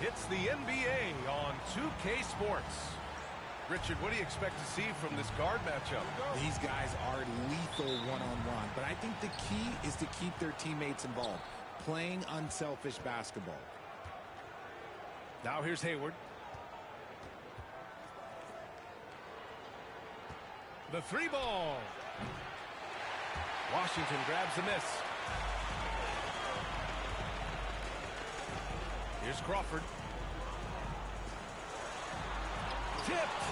It's the NBA on 2K Sports. Richard, what do you expect to see from this guard matchup? These guys are lethal one-on-one, but I think the key is to keep their teammates involved, playing unselfish basketball. Now here's Hayward. The three ball. Washington grabs the miss. Here's Crawford. Tipped.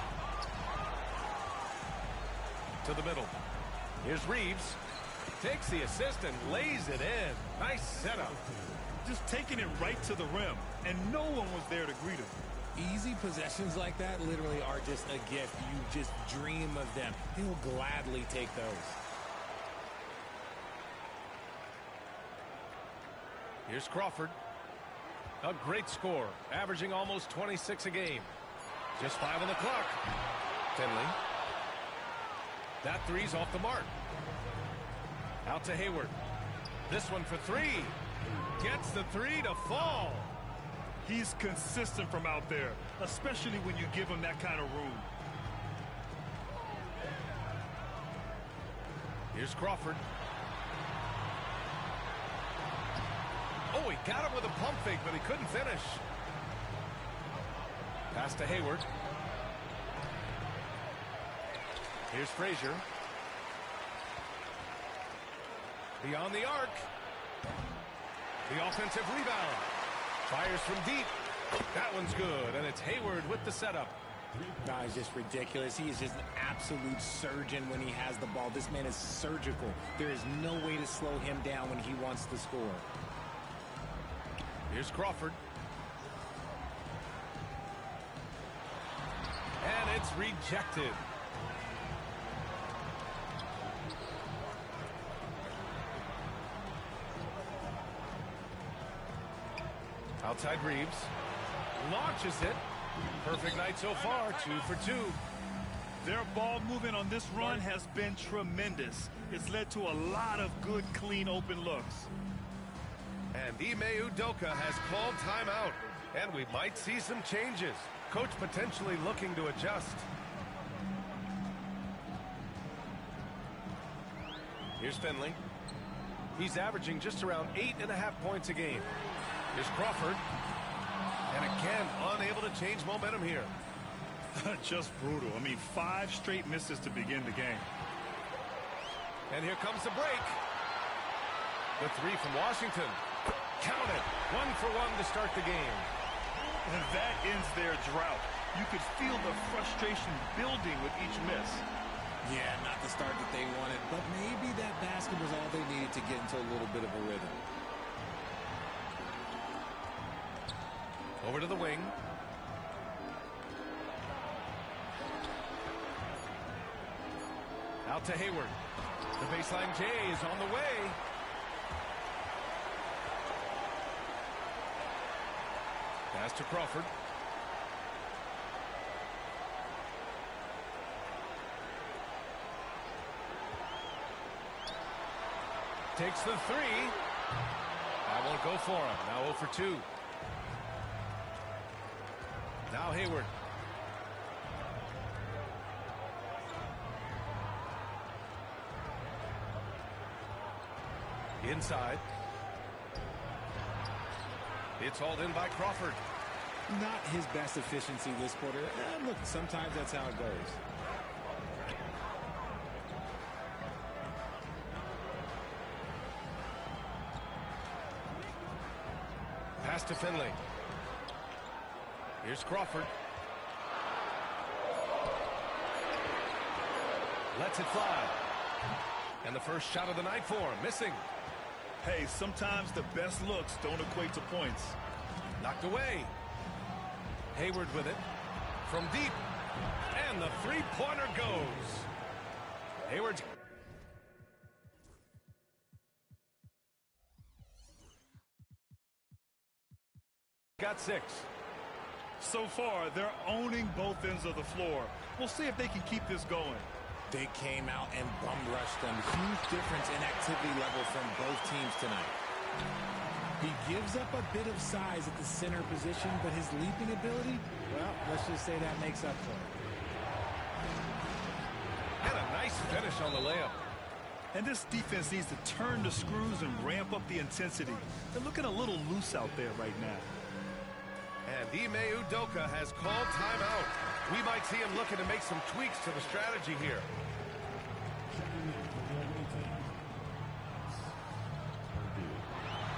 To the middle. Here's Reeves. Takes the assist and lays it in. Nice setup. Just taking it right to the rim, and no one was there to greet him. Easy possessions like that literally are just a gift. You just dream of them. He'll gladly take those. Here's Crawford. A great score, averaging almost 26 a game. Just 5 on the clock. Finley. That three's off the mark. Out to Hayward. This one for three. Gets the three to fall. He's consistent from out there, especially when you give him that kind of room. Here's Crawford. Oh, he got him with a pump fake, but he couldn't finish. Pass to Hayward. Here's Frazier. Beyond the arc. The offensive rebound. Fires from deep. That one's good, and it's Hayward with the setup. That is just ridiculous. He is just an absolute surgeon when he has the ball. This man is surgical. There is no way to slow him down when he wants to score. Here's Crawford. And it's rejected. Outside Reeves. Launches it. Perfect night so far, 2 for 2. Their ball movement on this run has been tremendous. It's led to a lot of good, clean, open looks. And Ime Udoka has called timeout. And we might see some changes. Coach potentially looking to adjust. Here's Finley. He's averaging just around 8.5 points a game. Here's Crawford. And again, unable to change momentum here. Just brutal. I mean, 5 straight misses to begin the game. And here comes the break. The three from Washington. Count it. 1 for 1 to start the game. And that ends their drought. You could feel the frustration building with each miss. Yeah, not the start that they wanted, but maybe that basket was all they needed to get into a little bit of a rhythm. Over to the wing. Out to Hayward. The baseline J is on the way. Pass to Crawford. Takes the three. That won't go for him. Now 0 for 2. Now Hayward. Inside. It's hauled in by Crawford. Not his best efficiency this quarter. Look, sometimes that's how it goes. Pass to Finley. Here's Crawford. Lets it fly. And the first shot of the night for him. Missing. Hey, sometimes the best looks don't equate to points. Knocked away. Hayward with it. From deep. And the three-pointer goes. Hayward's got 6. So far, they're owning both ends of the floor. We'll see if they can keep this going. They came out and bum rushed them. Huge difference in activity level from both teams tonight. He gives up a bit of size at the center position, but his leaping ability, well, let's just say that makes up for it. And a nice finish on the layup. And this defense needs to turn the screws and ramp up the intensity. They're looking a little loose out there right now. And Ime Udoka has called timeout. We might see him looking to make some tweaks to the strategy here.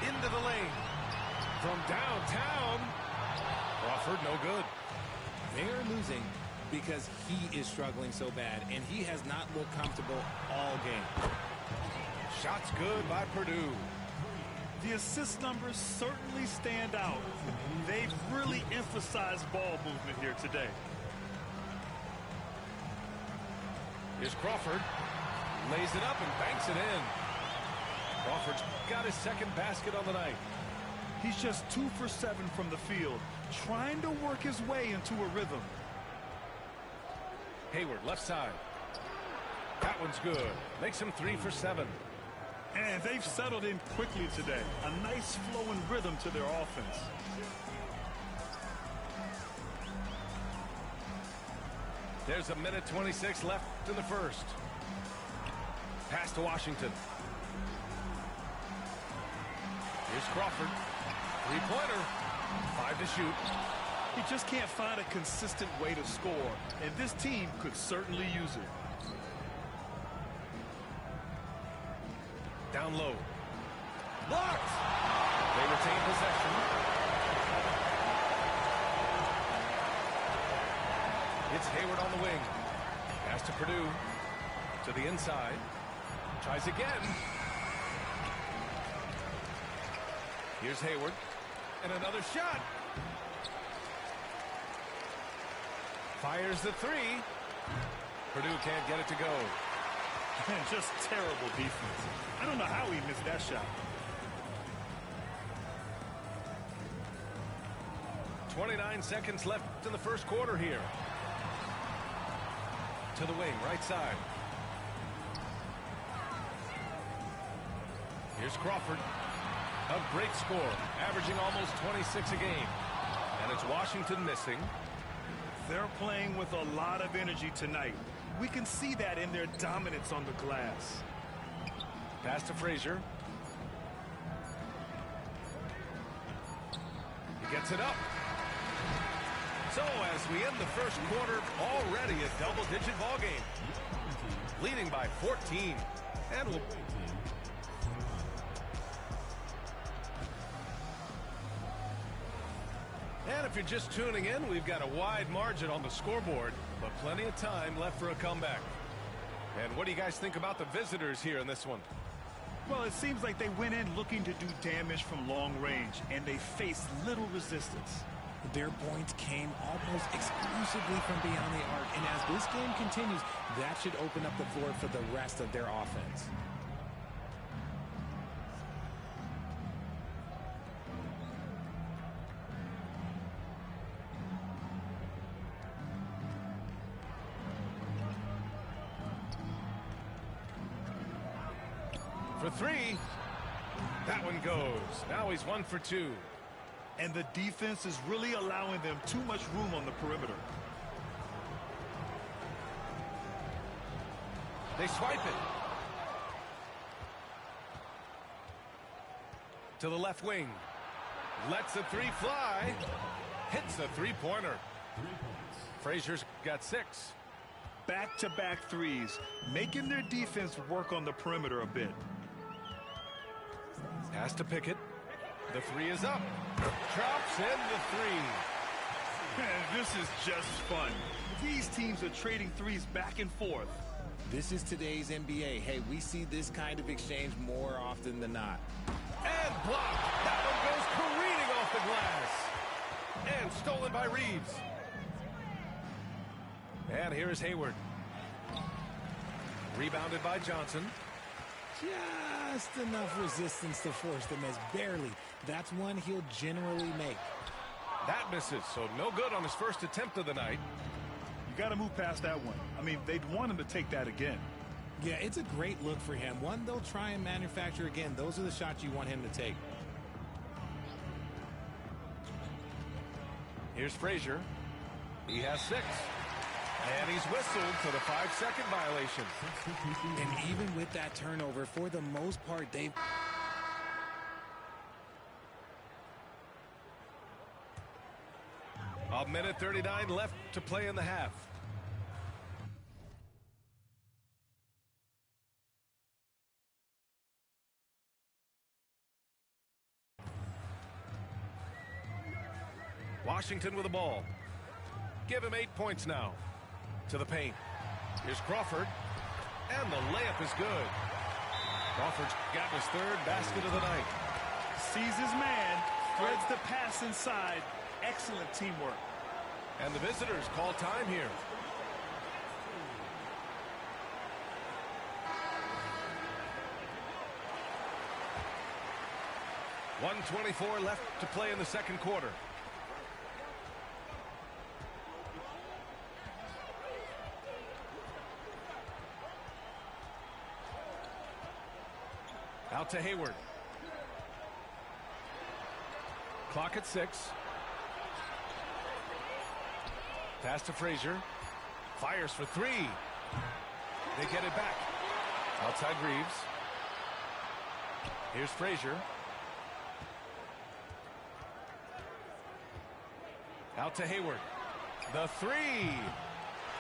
Into the lane. From downtown. Crawford, no good. They are losing because he is struggling so bad, and he has not looked comfortable all game. Shots good by Purdue. The assist numbers certainly stand out. They've really emphasized ball movement here today. Here's Crawford. Lays it up and banks it in. Crawford's got his second basket on the night. He's just 2 for 7 from the field, trying to work his way into a rhythm. Hayward, left side. That one's good. Makes him 3 for 7. And they've settled in quickly today. A nice flowing rhythm to their offense. There's a minute 26 left in the first. Pass to Washington. Here's Crawford. Three-pointer. 5 to shoot. He just can't find a consistent way to score, and this team could certainly use it. Down low. Blocked! They retain possession. It's Hayward on the wing. Pass to Purdue. To the inside. Tries again. Here's Hayward. And another shot. Fires the three. Purdue can't get it to go. Just terrible defense. I don't know how he missed that shot. 29 seconds left in the first quarter here. To the wing, right side. Here's Crawford. A great score, averaging almost 26 a game. And it's Washington missing. They're playing with a lot of energy tonight. We can see that in their dominance on the glass. Pass to Frazier. He gets it up. So as we end the first quarter, already a double-digit ball game. Leading by 14. And we'll... And if you're just tuning in, we've got a wide margin on the scoreboard, but plenty of time left for a comeback. And what do you guys think about the visitors here in this one? Well, it seems like they went in looking to do damage from long range, and they faced little resistance. Their points came almost exclusively from beyond the arc, and as this game continues, that should open up the floor for the rest of their offense. For three. That one goes. Now he's 1 for 2. And the defense is really allowing them too much room on the perimeter. They swipe it. To the left wing. Lets the three fly. Hits the three-pointer. Frazier's got 6. Back-to-back threes, making their defense work on the perimeter a bit. Pass to Pickett. The three is up. Drops in the three. And this is just fun. These teams are trading threes back and forth. This is today's NBA. Hey, we see this kind of exchange more often than not. And blocked. That one goes careening off the glass. And stolen by Reeves. And here is Hayward. Rebounded by Johnson. Just enough resistance to force the miss. Barely. That's one he'll generally make. That misses, so no good on his first attempt of the night. You got to move past that one. I mean, they'd want him to take that again. Yeah, it's a great look for him. One they'll try and manufacture again. Those are the shots you want him to take. Here's Frazier. He has 6. And he's whistled for the 5-second violation. And even with that turnover, for the most part, they've... A minute 39 left to play in the half. Washington with the ball. Give him 8 points now. To the paint. Here's Crawford. And the layup is good. Crawford's got his 3rd basket of the night. Sees his man. Threads the pass inside. Excellent teamwork. And the visitors call time here. .124 left to play in the second quarter. Out to Hayward. Clock at 6. Pass to Frazier. Fires for 3. They get it back. Outside Reeves. Here's Frazier. Out to Hayward. The 3.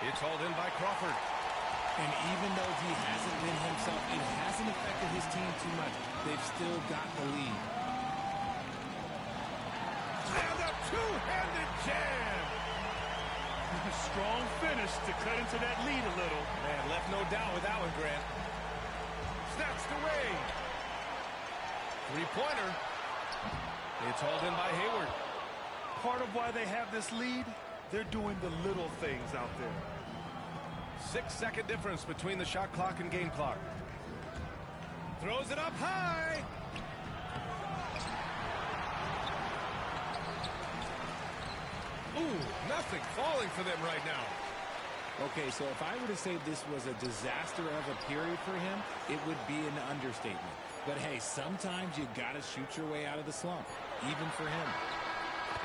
It's hauled in by Crawford. And even though he hasn't been himself, it hasn't affected his team too much. They've still got the lead. And a two-handed jam. A strong finish to cut into that lead a little. Man, left no doubt with that one, Grant. Snatched away. 3-pointer. It's hauled in by Hayward. Part of why they have this lead, they're doing the little things out there. 6-second difference between the shot clock and game clock. Throws it up high. Ooh, nothing falling for them right now. Okay, so if I were to say this was a disaster of a period for him, it would be an understatement. But hey, sometimes you got to shoot your way out of the slump, even for him.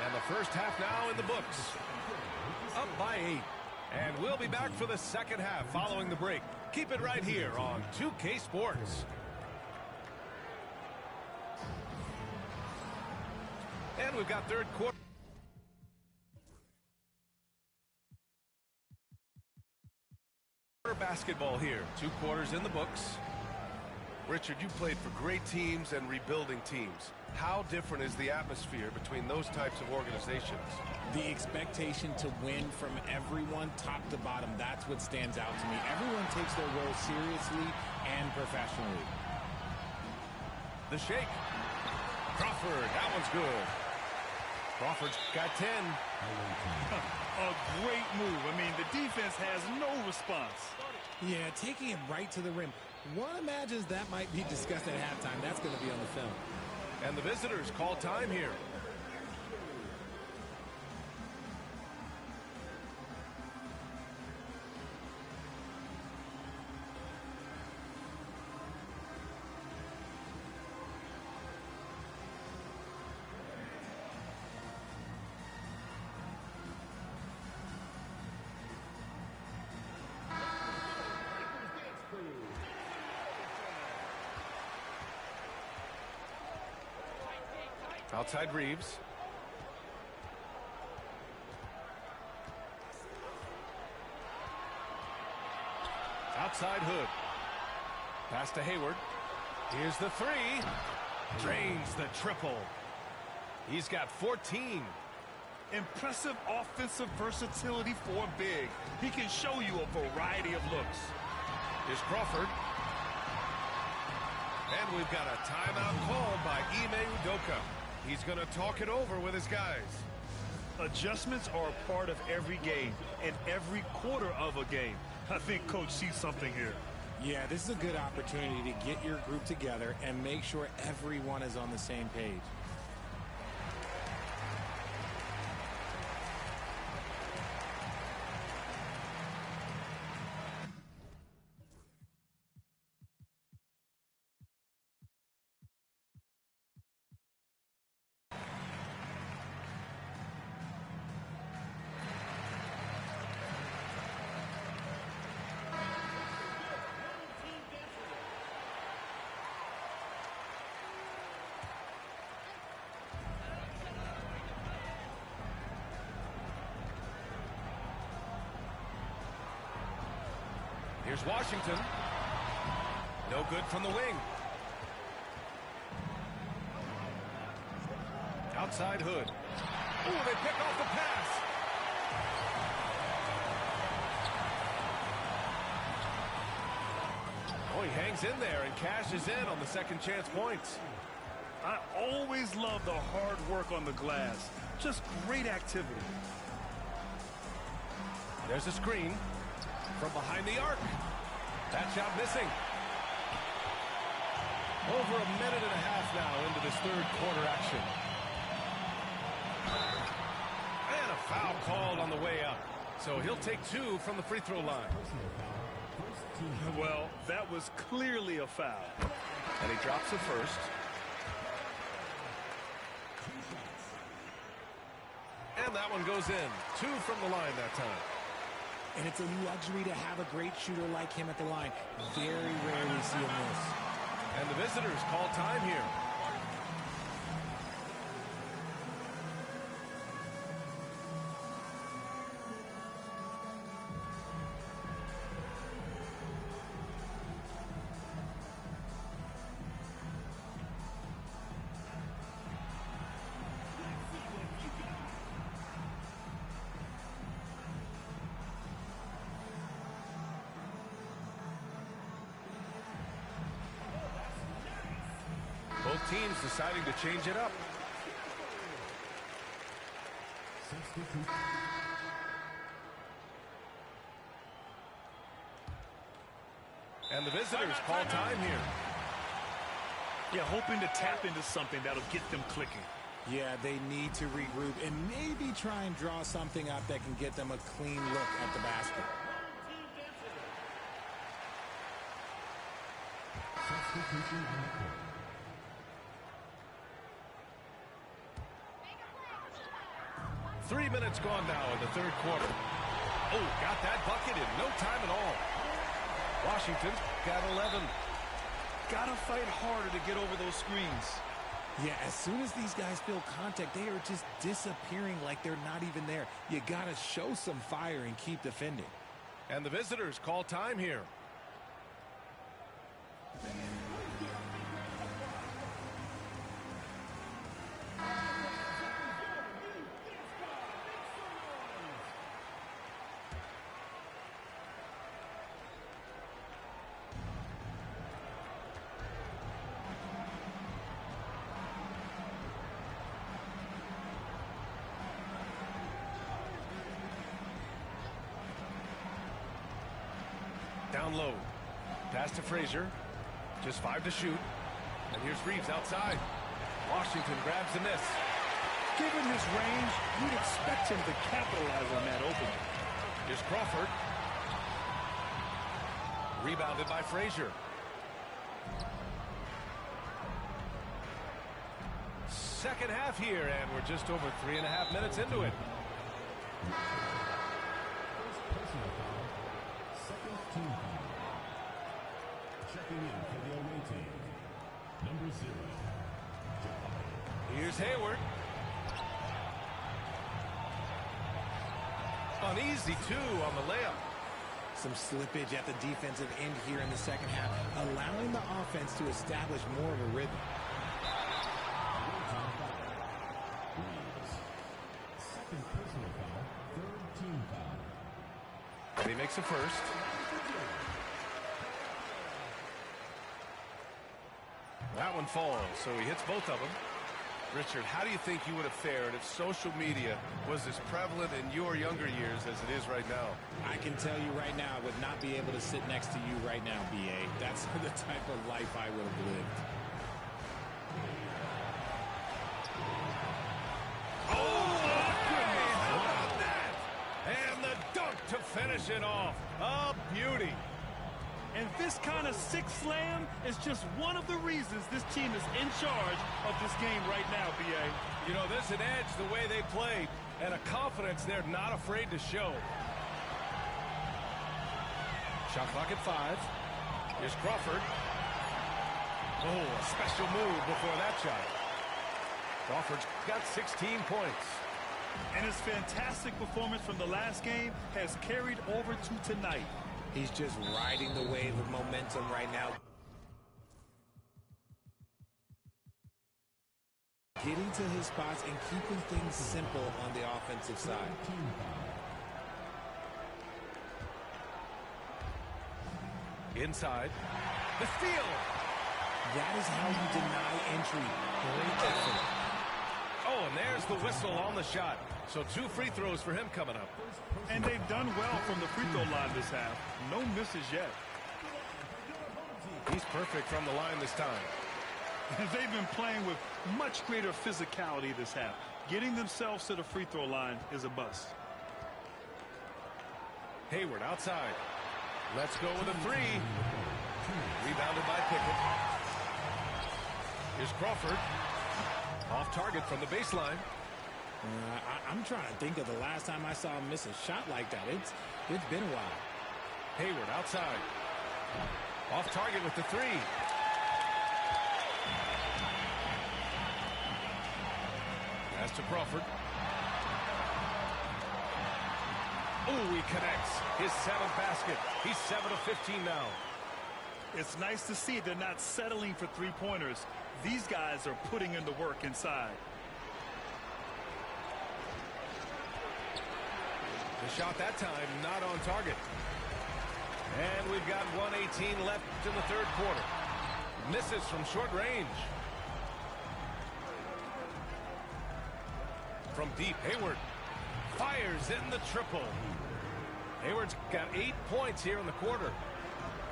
And the first half now in the books. Up by 8. And we'll be back for the second half following the break. Keep it right here on 2K Sports. And we've got third quarter basketball here. 2 quarters in the books. Richard, you played for great teams and rebuilding teams. How different is the atmosphere between those types of organizations? The expectation to win from everyone, top to bottom, that's what stands out to me. Everyone takes their role seriously and professionally. The shake. Crawford, that one's good. Crawford's got 10. A great move. I mean, the defense has no response. Yeah, taking it right to the rim. One imagines that might be discussed at halftime. That's going to be on the film. And the visitors call time here. Outside Reeves. Outside Hood. Pass to Hayward. Here's the 3. Drains the triple. He's got 14. Impressive offensive versatility for a big. He can show you a variety of looks. Here's Crawford. And we've got a timeout called by Ime Udoka. He's going to talk it over with his guys. Adjustments are a part of every game and every quarter of a game. I think Coach sees something here. Yeah, this is a good opportunity to get your group together and make sure everyone is on the same page. Here's Washington. No good from the wing. Outside Hood. Oh, they pick off the pass. Oh, he hangs in there and cashes in on the second chance points. I always love the hard work on the glass. Just great activity. There's a screen from behind the arc. That shot missing. Over a minute and a half now into this third quarter action. And a foul called on the way up. So he'll take 2 from the free throw line. Well, that was clearly a foul. And he drops the first. And that one goes in. 2 from the line that time. And it's a luxury to have a great shooter like him at the line. Very rarely see him miss. And the visitors call time here. Both teams deciding to change it up. And the visitors call time here. Yeah, hoping to tap into something that'll get them clicking. Yeah, they need to regroup and maybe try and draw something up that can get them a clean look at the basket. Substitution on the court. 3 minutes gone now in the third quarter. Oh, got that bucket in no time at all. Washington got 11. Gotta fight harder to get over those screens. Yeah, as soon as these guys feel contact, they are just disappearing like they're not even there. You gotta show some fire and keep defending. And the visitors call time here. Down low. Pass to Frazier. Just 5 to shoot. And here's Reeves outside. Washington grabs the miss. Given his range, you'd expect him to capitalize on that opening. Here's Crawford. Rebounded by Frazier. Second half here, and we're just over 3.5 minutes into it. Personal foul. Second team foul. Checking in for the away team. Number 0. Here's Hayward. Uneasy, too, on the layup. Some slippage at the defensive end here in the second half, allowing the offense to establish more of a rhythm. Second personal foul. Third team foul. He makes a first. That one falls, so he hits both of them. Richard, how do you think you would have fared if social media was as prevalent in your younger years as it is right now? I can tell you right now, I would not be able to sit next to you right now, B.A. That's the type of life I would have lived. And the dunk to finish it off. A beauty. And this kind of six slam is just one of the reasons this team is in charge of this game right now, B.A. You know, there's an edge the way they played and a confidence they're not afraid to show. Shot clock at 5. Here's Crawford. Oh, a special move before that shot. Crawford's got 16 points. And his fantastic performance from the last game has carried over to tonight. He's just riding the wave of momentum right now. Getting to his spots and keeping things simple on the offensive side. Inside. The steal. That is how you deny entry. Great effort. Oh, and there's the whistle on the shot. So 2 free throws for him coming up. And they've done well from the free throw line this half. No misses yet. He's perfect from the line this time. They've been playing with much greater physicality this half. Getting themselves to the free throw line is a bust. Hayward outside. Let's go with a 3. Rebounded by Pickett. Here's Crawford. Off target from the baseline. I'm trying to think of the last time I saw him miss a shot like that. It's been a while. Hayward outside. Off target with the 3. Pass to Crawford. Oh, he connects. His 7th basket. He's 7 of 15 now. It's nice to see they're not settling for three-pointers. These guys are putting in the work inside. The shot that time not on target. And we've got 1:18 left in the 3rd quarter. Misses from short range. From deep, Hayward fires in the triple. Hayward's got 8 points here in the quarter.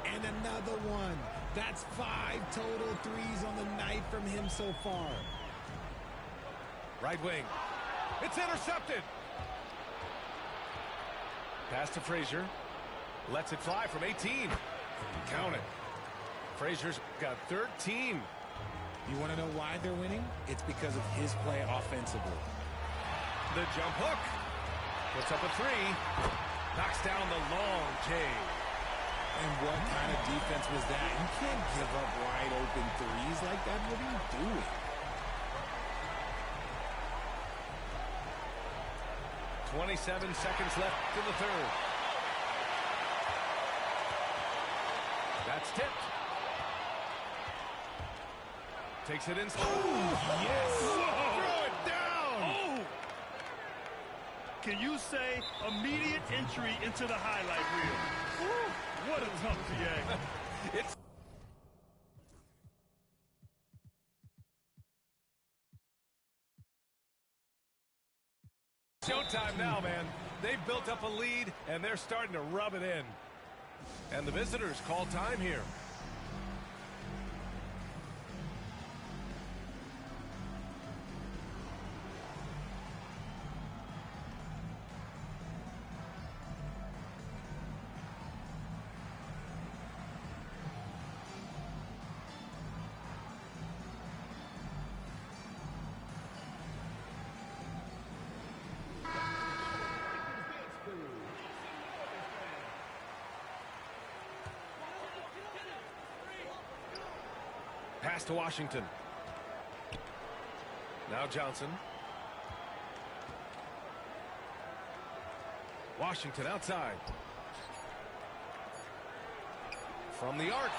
And another one. That's 5 total threes on the night from him so far. Right wing. It's intercepted. Pass to Frazier. Lets it fly from 18. Count it. Frazier's got 13. You want to know why they're winning? It's because of his play offensively. The jump hook. Puts up a 3. Knocks down the long J. And what kind of defense was that? You can't give up wide open threes like that. What are you doing? 27 seconds left in the 3rd. That's tipped. Takes it in. Oh, yes! Throw it down! Oh! Can you say immediate entry into the highlight reel? Woo! What a tough PA. It's showtime now, man. They've built up a lead, and they're starting to rub it in. And the visitors call time here. Pass to Washington. Now Johnson. Washington outside. From the arc.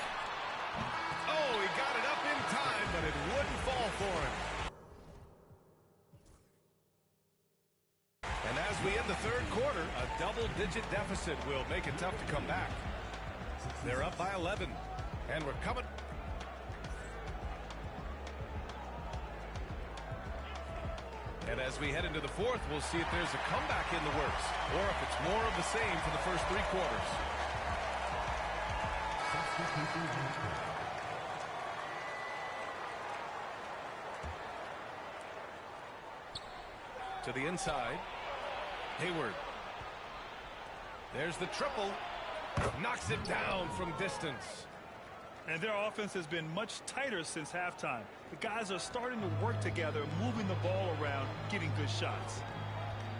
Oh, he got it up in time, but it wouldn't fall for him. And as we end the 3rd quarter, a double-digit deficit will make it tough to come back. They're up by 11, and we're coming. And as we head into the 4th, we'll see if there's a comeback in the works or if it's more of the same for the first 3 quarters. To the inside. Hayward. There's the triple. Knocks it down from distance. And their offense has been much tighter since halftime. The guys are starting to work together, moving the ball around, getting good shots.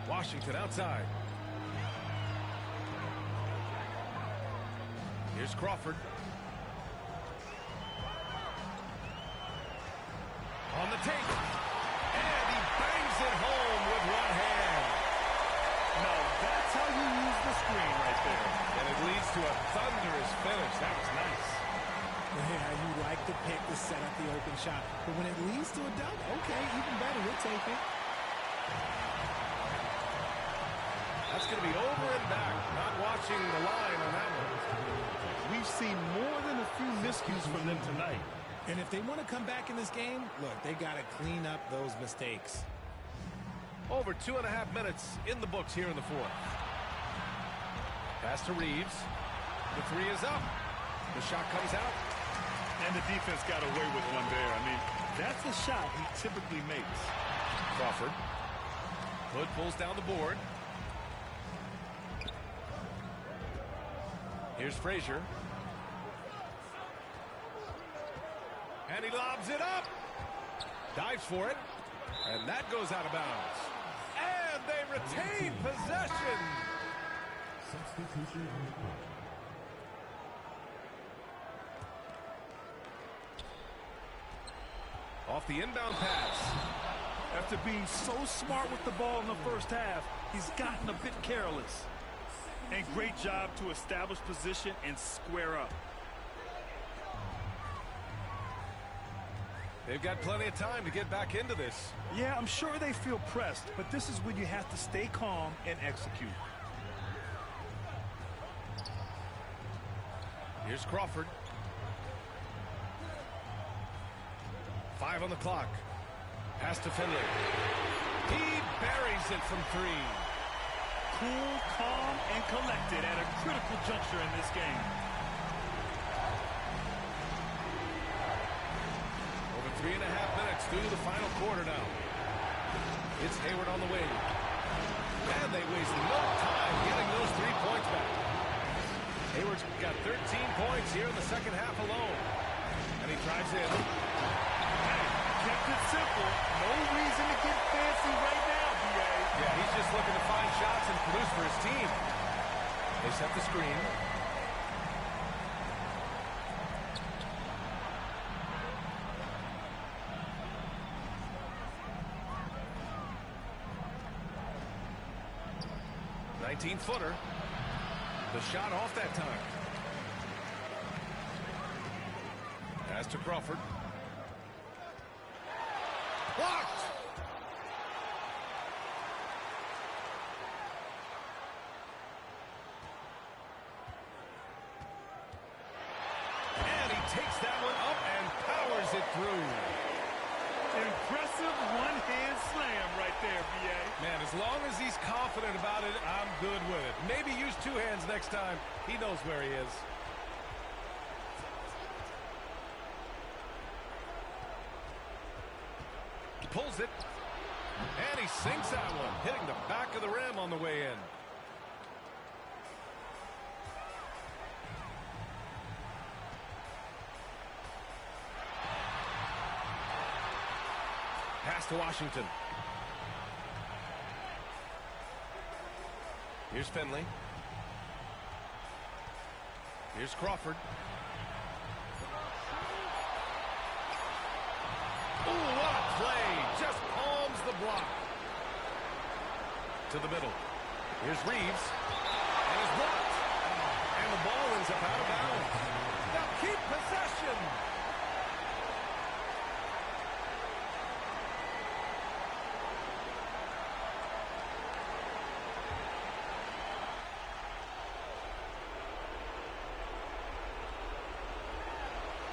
Washington outside. Here's Crawford. On the take. And he bangs it home with one hand. Now that's how you use the screen right there. And it leads to a thunderous finish. That was nice. Yeah, you like the pick to set up the open shot. But when it leads to a dunk, okay, even better. We'll take it. That's going to be over and back. Not watching the line on that one. We've seen more than a few miscues from them tonight. And if they want to come back in this game, look, they got to clean up those mistakes. Over 2.5 minutes in the books here in the fourth. Pass to Reeves. The three is up. The shot comes out. And the defense got away with one there. I mean, that's a shot he typically makes. Crawford. Hood pulls down the board. Here's Frazier. And he lobs it up. Dives for it. And that goes out of bounds. And they retain possession. Substitution on the court. Off the inbound pass. After being so smart with the ball in the first half, he's gotten a bit careless. And great job to establish position and square up. They've got plenty of time to get back into this. Yeah, I'm sure they feel pressed, but this is when you have to stay calm and execute. Here's Crawford. 5 on the clock. Pass to Finley. He buries it from 3. Cool, calm, and collected at a critical juncture in this game. Over 3.5 minutes through the final quarter now. It's Hayward on the wing. And they waste no time getting those 3 points back. Hayward's got 13 points here in the second half alone. And he drives in. Kept it simple. No reason to get fancy right now, B.A. Yeah, he's just looking to find shots and produce for his team. They set the screen. Footer. The shot off that time. Pass to Crawford. Blocked! And he takes that one up and powers it through. Impressive one-hand slam right there, B.A. Man, as long as he's confident about it, I'm good with it. Maybe use 2 hands next time. He knows where he is. He pulls it. And he sinks that one, hitting the back of the rim on the way in. Pass to Washington. Here's Finley. Here's Crawford. Ooh, what a play. Just palms the block. To the middle. Here's Reeves. And he's blocked. And the ball ends up out of bounds. Now keep possession.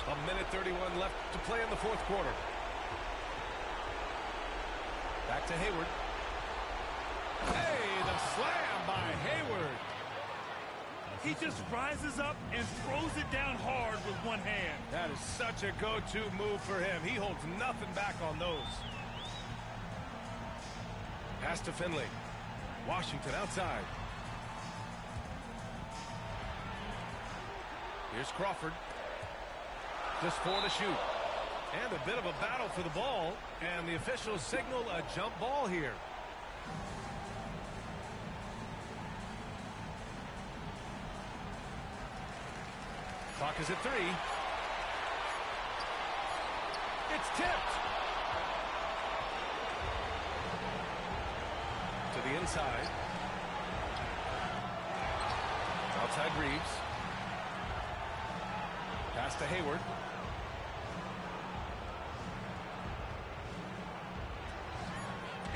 A minute 31 left to play in the fourth quarter. Back to Hayward. Hey, the slam by Hayward. He just rises up and throws it down hard with one hand. That is such a go-to move for him. He holds nothing back on those. Pass to Finley. Washington outside. Here's Crawford. Just 4 to shoot. And a bit of a battle for the ball. And the officials signal a jump ball here. Clock is at 3. It's tipped. To the inside. Outside Reeves. Pass to Hayward.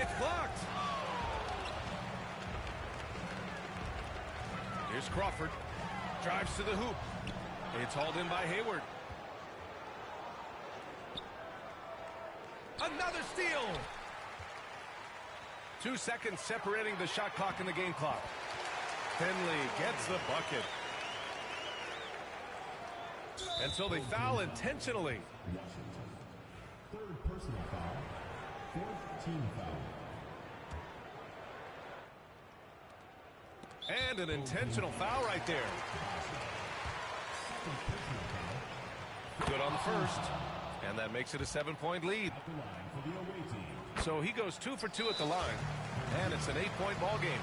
It's blocked. Here's Crawford. Drives to the hoop. It's hauled in by Hayward. Another steal. 2 seconds separating the shot clock and the game clock. Finley gets the bucket. And so they foul intentionally. Washington. Third personal foul. Fourth team foul. And an intentional foul right there. Second personal foul. Good on the first. And that makes it a 7-point lead. At the line for the away team. So he goes 2 for 2 at the line. And it's an 8-point ball game.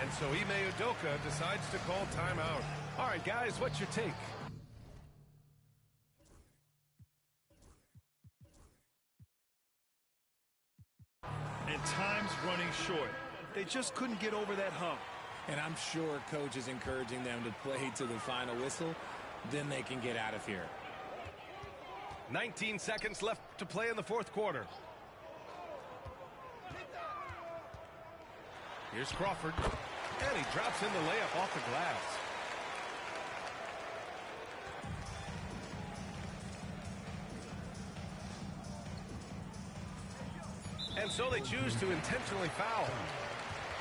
And so Ime Udoka decides to call timeout. All right, guys, what's your take? And time's running short. They just couldn't get over that hump. And I'm sure coach is encouraging them to play to the final whistle. Then they can get out of here. 19 seconds left to play in the fourth quarter. Here's Crawford. And he drops in the layup off the glass. And so they choose to intentionally foul.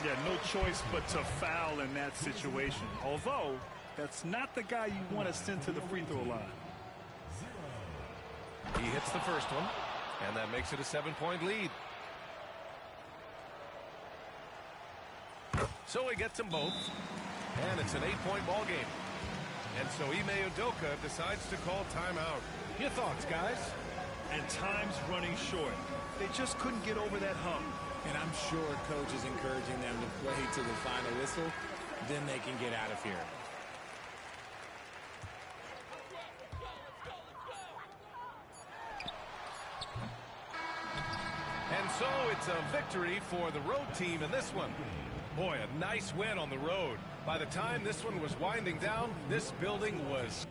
Yeah, no choice but to foul in that situation. Although, that's not the guy you want to send to the free throw line. He hits the first one, and that makes it a 7-point lead. So he gets them both, and it's an 8-point ball game. And so Ime Udoka decides to call timeout. Your thoughts, guys? And time's running short. They just couldn't get over that hump. And I'm sure coach is encouraging them to play to the final whistle. Then they can get out of here. And so it's a victory for the road team in this one. Boy, a nice win on the road. By the time this one was winding down, this building was